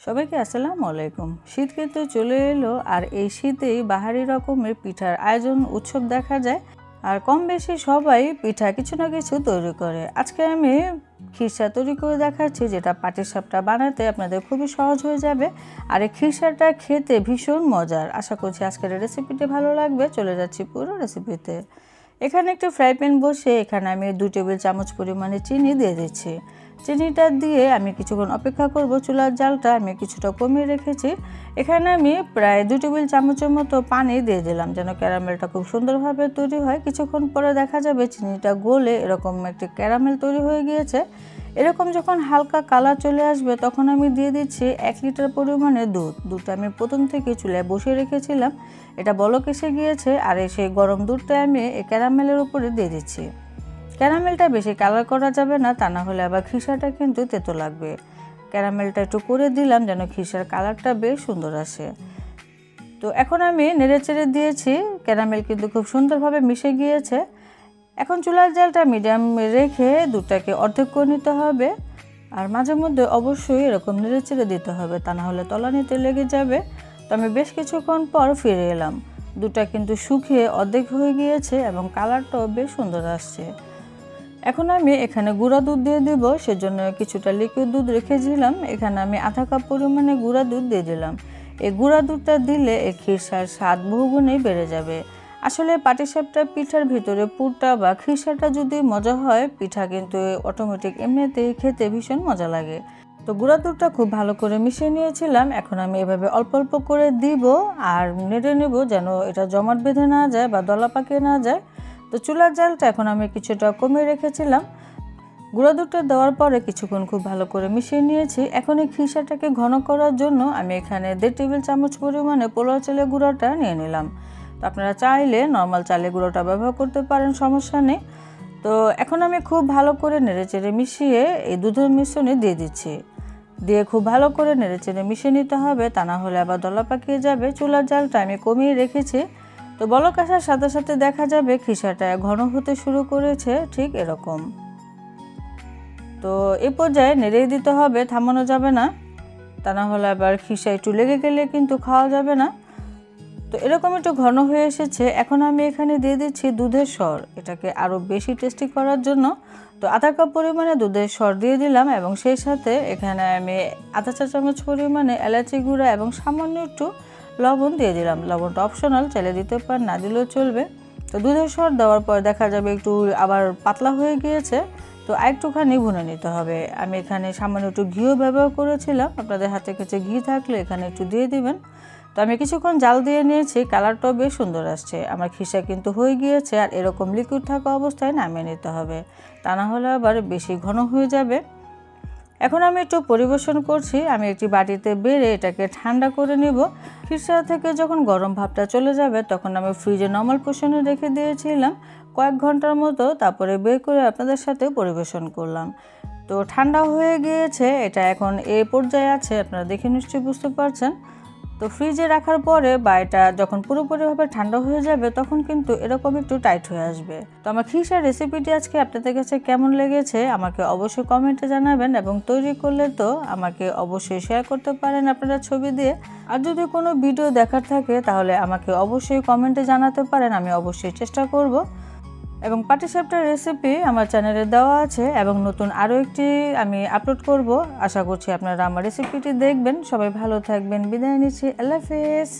সবাইকে আসসালামু আলাইকুম। শীত কিন্তু চলে এলো আর এই শীতেই বাহারি রকমের পিঠার আয়োজন উৎসব দেখা যায়। আর কম বেশি সবাই পিঠা কিছু না কিছু তৈরি করে। আজকে আমি খিরসা তৈরি করে দেখাচ্ছি, যেটা পাটিসাপটা বানাতে আপনাদের খুবই সহজ হয়ে যাবে। আর এই খিরসাটা খেতে ভীষণ মজার। আশা করছি আজকের রেসিপিটি ভালো লাগবে। চলে যাচ্ছি পুরো রেসিপিতে। এখানে একটি ফ্রাই প্যান বসে এখানে আমি 2 টেবিল চামচ পরিমাণে চিনি দিয়ে দিচ্ছি। চিনিটা দিয়ে আমি কিছুক্ষণ অপেক্ষা করব। চুলার জালটা আমি কিছুটা কমিয়ে রেখেছি। এখানে আমি প্রায় 2 টেবিল চামচের মতো পানি দিয়ে দিলাম, যেন ক্যারামেলটা খুব সুন্দরভাবে তৈরি হয়। কিছুক্ষণ পরে দেখা যাবে চিনিটা গলে এরকম একটি ক্যারামেল তৈরি হয়ে গিয়েছে। এরকম যখন হালকা কালার চলে আসবে তখন আমি দিয়ে দিচ্ছি 1 লিটার পরিমাণে দুধ। দুধটা আমি প্রথম থেকে চুলায় বসিয়ে রেখেছিলাম, এটা বলক এসে গিয়েছে। আর সেই গরম দুধটা আমি এই ক্যারামেলের উপরে দিয়ে দিচ্ছি। ক্যারামেলটা বেশি কালার করা যাবে না, তা না হলে আবার খিসাটা কিন্তু তেতো লাগবে। ক্যারামেলটা একটু করে দিলাম যেন খিসার কালারটা বেশ সুন্দর আসে। তো এখন আমি নেড়েচেড়ে দিয়েছি, ক্যারামেল কিন্তু খুব সুন্দরভাবে মিশে গিয়েছে। এখন চুলার জালটা মিডিয়াম রেখে দুধটাকে অর্ধেক করে নিতে হবে। আর মাঝে মধ্যে অবশ্যই এরকম নেড়েচেড়ে দিতে হবে, তা না হলে তলানিতে লেগে যাবে। তো আমি বেশ কিছুক্ষণ পর ফিরে এলাম। দুধটা কিন্তু শুকিয়ে অর্ধেক হয়ে গিয়েছে এবং কালারটাও বেশ সুন্দর আসছে। এখন আমি এখানে গুঁড়া দুধ দিয়ে দেবো, সেজন্য কিছুটা লিকুইড দুধ রেখেছিলাম। এখানে আমি আধা কাপ পরিমাণে গুঁড়া দুধ দিয়ে দিলাম। এই গুঁড়া দুধটা দিলে এই খিরসার স্বাদ বহুগুণেই বেড়ে যাবে। আসলে পাটিসাপটা পিঠার ভিতরে পুরটা বা খিরসাটা যদি মজা হয়, পিঠা কিন্তু অটোমেটিক এমনিতেই খেতে ভীষণ মজা লাগে। তো গুঁড়া দুধটা খুব ভালো করে মিশিয়ে নিয়েছিলাম। এখন আমি এভাবে অল্প অল্প করে দিব আর নেড়ে নেব, যেন এটা জমাট বেঁধে না যায় বা দলা পাকিয়ে না যায়। তো চুলার জালটা এখন আমি কিছুটা কমিয়ে রেখেছিলাম। গুঁড়া দুধটা দেওয়ার পরে কিছুক্ষণ খুব ভালো করে মিশিয়ে নিয়েছি। এখন এই খিরসাটাকে ঘন করার জন্য আমি এখানে 1.5 টেবিল চামচ পরিমাণে পোলাও চালের গুঁড়োটা নিয়ে নিলাম। তো আপনারা চাইলে নর্মাল চালের গুঁড়োটা ব্যবহার করতে পারেন, সমস্যা নেই। তো এখন আমি খুব ভালো করে নেড়েচেড়ে মিশিয়ে এই দুধের মিশ্রণে দিয়ে দিচ্ছি। দিয়ে খুব ভালো করে নেড়েচেড়ে মিশিয়ে নিতে হবে, তা না হলে আবার দলা পাকিয়ে যাবে। চুলার জালটা আমি কমিয়ে রেখেছি। তো বলক আসার সাথে সাথে দেখা যাবে খিসাটা ঘন হতে শুরু করেছে, ঠিক এরকম। তো এই পর্যায়ে নেড়েই দিতে হবে, থামানো যাবে না, তা না হলে আবার খিসা একটু লেগে গেলে কিন্তু খাওয়া যাবে না। তো এরকম একটু ঘন হয়ে এসেছে। এখন আমি এখানে দিয়ে দিচ্ছি দুধের সর, এটাকে আরও বেশি টেস্টি করার জন্য। তো আধা কাপ পরিমাণে দুধের সর দিয়ে দিলাম এবং সেই সাথে এখানে আমি আধা চা চামচ পরিমাণে এলাচি গুঁড়া এবং সামান্য একটু লবণ দিয়ে দিলাম। লবণটা অপশনাল, চাইলে দিতে পারেন, না দিলেও চলবে। তো দুধের সর দেওয়ার পর দেখা যাবে একটু আবার পাতলা হয়ে গিয়েছে। তো একটুখানি ভুনে নিতে হবে। আমি এখানে সামান্য একটু ঘিও ব্যবহার করেছিলাম, আপনাদের হাতে কাছে ঘি থাকলে এখানে একটু দিয়ে দিবেন। তো আমি কিছুক্ষণ জাল দিয়ে নিয়েছি, কালারটাও বেশ সুন্দর আসছে। আমার খিসা কিন্তু হয়ে গিয়েছে। আর এরকম লিকুইড থাকা অবস্থায় নামিয়ে নিতে হবে, তা না হলে আবার বেশি ঘন হয়ে যাবে। এখন আমি একটু পরিবেশন করছি। আমি একটি বাটিতে বেড়ে এটাকে ঠান্ডা করে নেব। খিরসা থেকে যখন গরম ভাবটা চলে যাবে তখন আমি ফ্রিজে নর্মাল পোর্শনে রেখে দিয়েছিলাম কয়েক ঘন্টার মতো, তারপরে বের করে আপনাদের সাথে পরিবেশন করলাম। তো ঠান্ডা হয়ে গিয়েছে, এটা এখন এই পর্যায়ে আছে, আপনারা দেখে নিশ্চয়ই বুঝতে পারছেন। তো ফ্রিজে রাখার পরে বা এটা যখন পুরোপুরিভাবে ঠান্ডা হয়ে যাবে তখন কিন্তু এরকম একটু টাইট হয়ে আসবে। তো আমার খিসার রেসিপিটি আজকে আপনাদের কাছে কেমন লেগেছে আমাকে অবশ্যই কমেন্টে জানাবেন, এবং তৈরি করলে তো আমাকে অবশ্যই শেয়ার করতে পারেন আপনারা ছবি দিয়ে। আর যদি কোনো ভিডিও দেখার থাকে তাহলে আমাকে অবশ্যই কমেন্টে জানাতে পারেন, আমি অবশ্যই চেষ্টা করব। এবং পাটিসাপটার রেসিপি আমার চ্যানেলে দেওয়া আছে এবং নতুন আরও একটি আমি আপলোড করব। আশা করছি আপনারা আমার রেসিপিটি দেখবেন। সবাই ভালো থাকবেন, বিদায় নিচ্ছি, আল্লাহ হাফেজ।